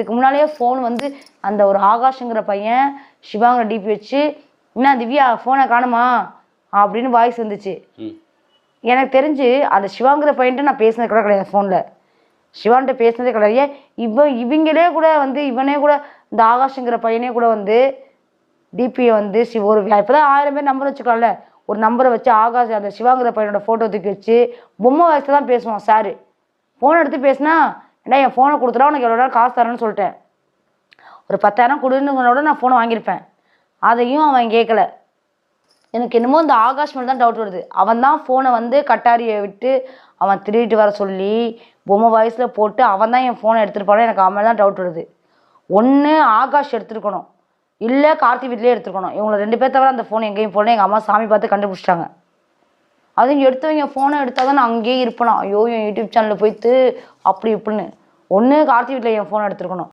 இதுக்கு முன்னாலேயே ஃபோன் வந்து அந்த ஒரு ஆகாஷுங்கிற பையன் சிவாங்கிற டிபி வச்சு என்ன திவ்யா ஃபோனை காணுமா அப்படின்னு வாய்ஸ் வந்துச்சு. எனக்கு தெரிஞ்சு அந்த சிவாங்கிற பையன்ட்டு நான் பேசினது கூட கிடையாது, ஃபோனில் சிவான்கிட்ட பேசினதே கிடையாது. ஏன் இவங்களே கூட வந்து இவனே கூட இந்த ஆகாஷுங்கிற பையனே கூட வந்து டிபியை வந்து ஒரு இப்போ தான் 1000 பேர் நம்பர் வச்சுக்கலாம்ல, ஒரு நம்பரை வச்சு ஆகாஷ் அந்த சிவாங்கிற பையனோட ஃபோட்டோ தூக்கி வச்சு பொம்மை வாய்ஸில் தான் பேசுவான் சார். ஃபோன் எடுத்து பேசினா ஏன்னா என் ஃபோனை கொடுத்துட்டா உனக்கு எவ்வளோ நேரம் காசு தரேன்னு சொல்லிட்டேன், ஒரு 10,000 கொடுன்னு நான் ஃபோனை வாங்கியிருப்பேன். அதையும் அவன் கேட்கல. எனக்கு என்னமோ இந்த ஆகாஷ் மேலே தான் டவுட் வருது. அவன் தான் ஃபோனை வந்து கட்டாரியை விட்டு அவன் திருடிட்டு வர சொல்லி பொம்மை வாய்ஸில் போட்டு அவன் தான் என் ஃபோனை எடுத்துகிட்டு போனான். எனக்கு அவன் மேலே தான் டவுட் வருது. ஒன்று ஆகாஷ் எடுத்துருக்கணும், இல்லை கார்த்தி வீட்டிலே எடுத்துருக்கணும். இவங்களை 2 பேர் தவிர அந்த ஃபோன் எங்கேயும் போடல. எங்கள் அம்மா சாமி பார்த்து கண்டுபிடிச்சிட்டாங்க. அதுவும் எடுத்தவங்க ஃபோனை எடுத்தால் தான் நான் அங்கேயே இருப்பேனா, ஐயோ என் யூடியூப் சேனலில் போய்த்து அப்படி இப்படின்னு. ஒன்று கார்த்தி வீட்டில் என் ஃபோனை எடுத்துருக்கணும்.